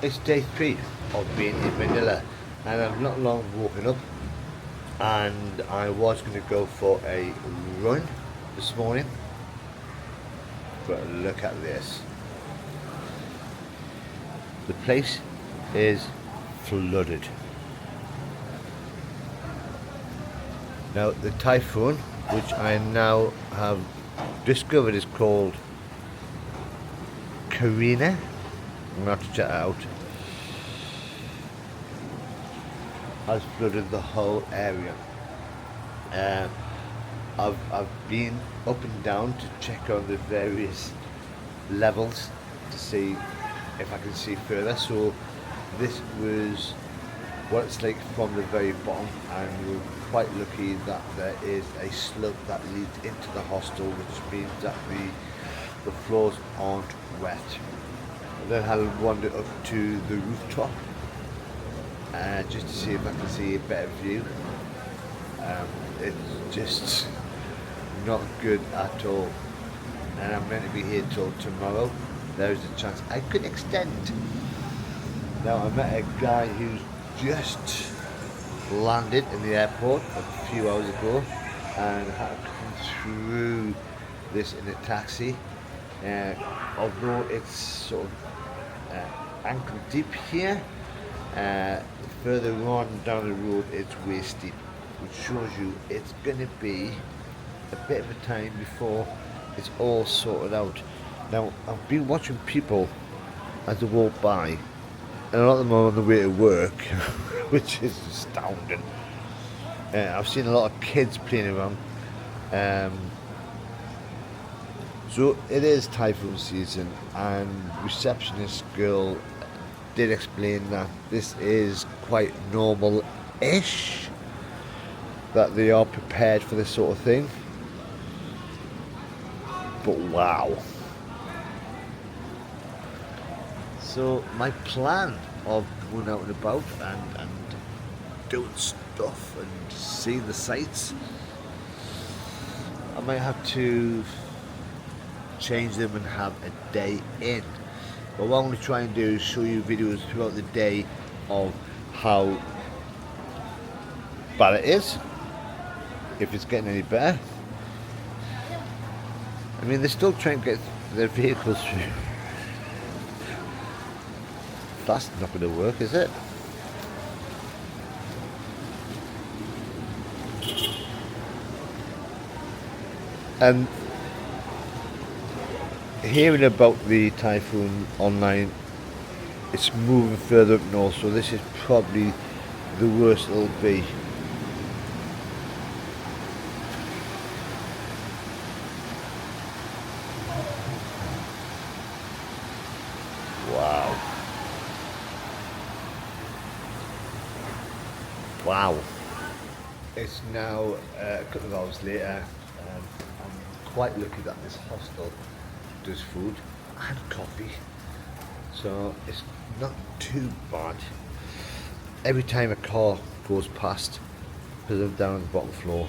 It's day 3 of being in Manila, and I've not long woken up, and I was going to go for a run this morning, but look at this. The place is flooded. Now the typhoon, which I now have discovered is called Carina, I'm going to have to check it out, has flooded the whole area. I've been up and down to check on the various levels to see if I can see further. So this was what it's like from the very bottom, and we're quite lucky that there is a slope that leads into the hostel, which means that the floors aren't wet. And then I'll wander up to the rooftop just to see if I can see a better view. It's just not good at all, and I'm meant to be here till tomorrow. There's a chance I could extend. Now I met a guy who's just landed in the airport a few hours ago and had to come through this in a taxi. Although it's sort of ankle deep here, further on down the road it's way steep, which shows you it's going to be a bit of a time before it's all sorted out. Now I've been watching people as they walk by, and a lot of them are on the way to work, which is astounding. I've seen a lot of kids playing around. So it is typhoon season, and receptionist girl did explain that this is quite normal-ish, that they are prepared for this sort of thing. But wow. So my plan of going out and about and doing stuff and seeing the sights, I might have to change them and have a day in. But what I'm going to try and do is show you videos throughout the day of how bad it is, if it's getting any better. I mean, they're still trying to get their vehicles through. That's not going to work, is it? And hearing about the typhoon online, it's moving further up north, so this is probably the worst it'll be. Wow. Wow. It's now a couple of hours later. I'm quite lucky that this hostel does food and coffee, so it's not too bad. Every time a car goes past, because I'm down on the bottom floor,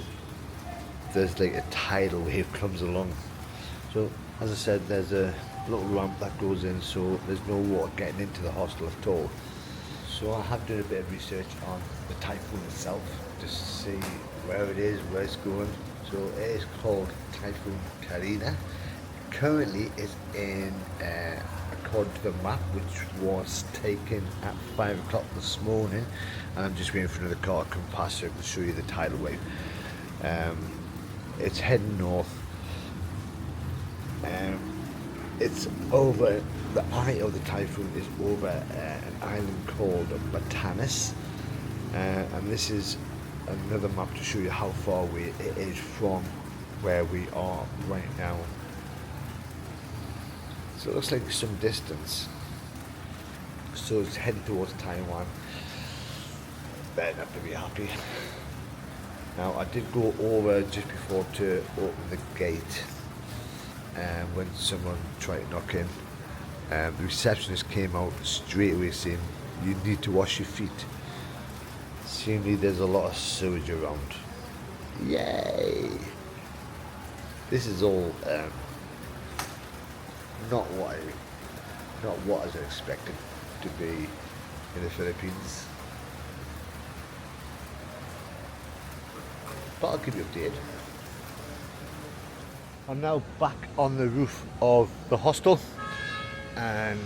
there's like a tidal wave comes along. So as I said, there's a little ramp that goes in, so there's no water getting into the hostel at all. So I have done a bit of research on the typhoon itself, just to see where it is, where it's going. So it is called Typhoon Carina. Currently it's in, according to the map, which was taken at 5 o'clock this morning, and I'm just waiting for another car to come past so I can show you the tidal wave. It's heading north. It's over, the eye of the typhoon is over an island called Batanes, and this is another map to show you how far away it is from where we are right now. So it looks like some distance. So it's heading towards Taiwan. Better not to be happy. Now I did go over just before to open the gate, and when someone tried to knock in, the receptionist came out straight away saying, "You need to wash your feet." Seemingly there's a lot of sewage around. Yay! This is all not what I was expecting. to be in the Philippines. But I'll give you an update. I'm now back on the roof of the hostel, and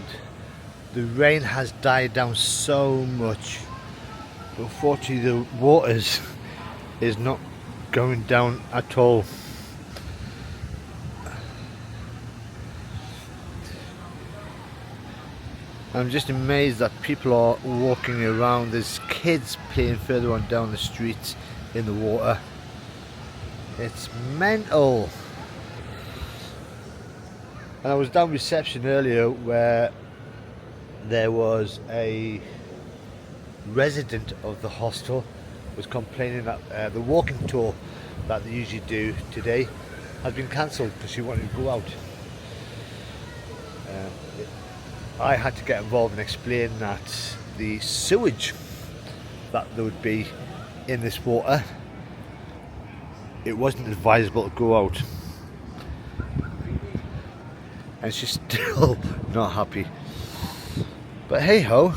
the rain has died down so much. Unfortunately, the waters is not going down at all. I'm just amazed that people are walking around. There's kids playing further on down the street in the water. It's mental. And I was down reception earlier where there was a resident of the hostel was complaining that the walking tour that they usually do today has been cancelled because she wanted to go out. I had to get involved and explain that the sewage that there would be in this water, it wasn't advisable to go out. And she's still not happy. But hey ho.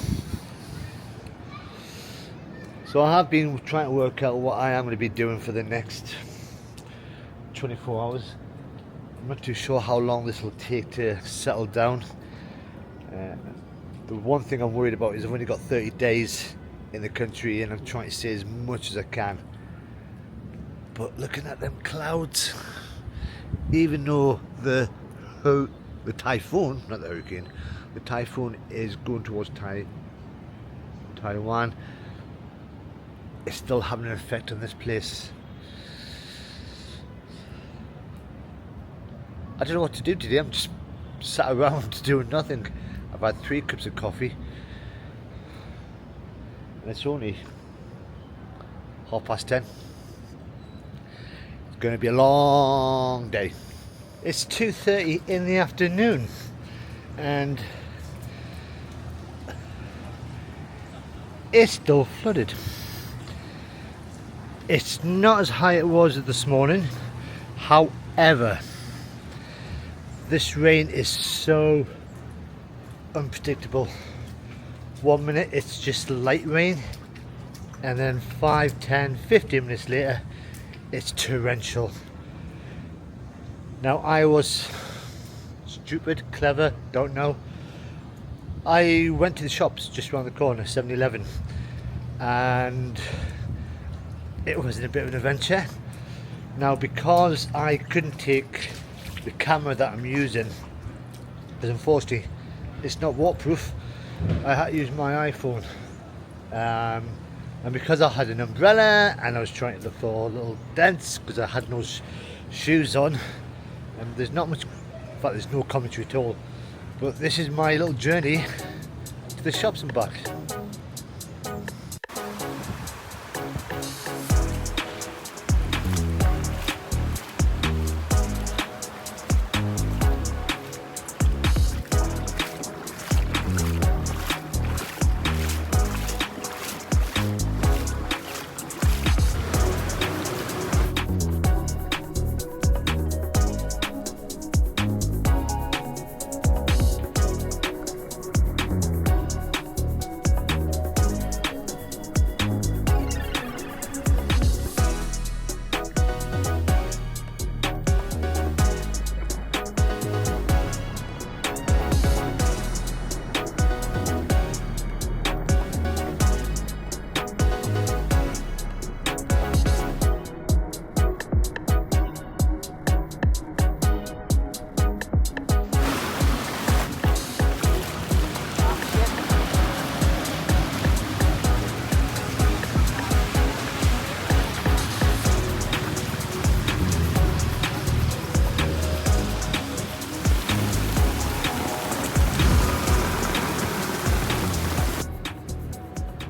So I have been trying to work out what I am going to be doing for the next 24 hours. I'm not too sure how long this will take to settle down. The one thing I'm worried about is I've only got 30 days in the country and I'm trying to stay as much as I can. But looking at them clouds, even though the typhoon, not the hurricane, the typhoon is going towards Taiwan, it's still having an effect on this place. I don't know what to do today. I'm just sat around doing nothing. I've had 3 cups of coffee and it's only 10:30. It's going to be a long day. It's 2:30 in the afternoon and it's still flooded. It's not as high as it was this morning. However, this rain is so unpredictable. 1 minute it's just light rain and then 5, 10, 15 minutes later it's torrential. Now I was stupid, clever, don't know. I went to the shops just around the corner, 7-Eleven, and it was a bit of an adventure. Now because I couldn't take the camera that I'm using, because unfortunately it's not waterproof, I had to use my iPhone, and because I had an umbrella and I was trying to look for little dents because I had no shoes on, and there's not much, in fact there's no commentary at all, but this is my little journey to the shops and back.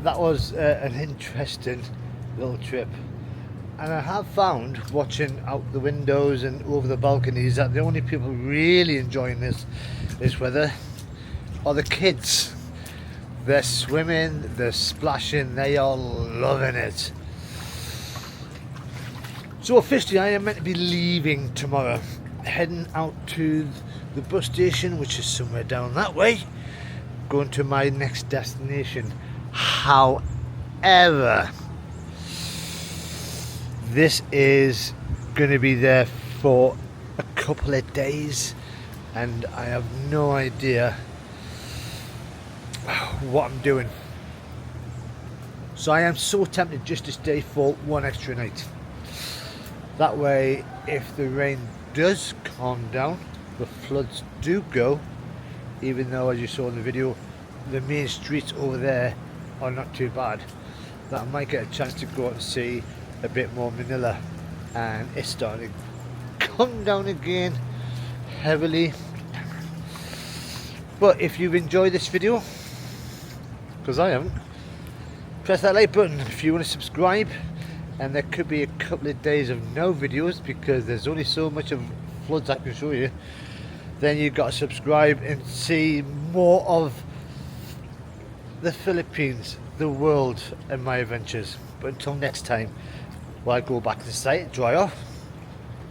That was an interesting little trip, and I have found, watching out the windows and over the balconies, that the only people really enjoying this weather are the kids. They're swimming, they're splashing, they are loving it. So officially I am meant to be leaving tomorrow, heading out to the bus station, which is somewhere down that way, going to my next destination. However, this is going to be there for a couple of days and I have no idea what I'm doing. So I am so tempted just to stay for one extra night. That way, if the rain does calm down, the floods do go, even though, as you saw in the video, the main streets over there are not too bad, that I might get a chance to go out and see a bit more Manila. And it's starting to come down again heavily. But if you've enjoyed this video, because I haven't, press that like button if you want to subscribe. And there could be a couple of days of no videos because there's only so much of floods I can show you. Then you've got to subscribe and see more of the Philippines, the world, and my adventures. But until next time, while I go back to the site, dry off,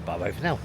bye bye for now.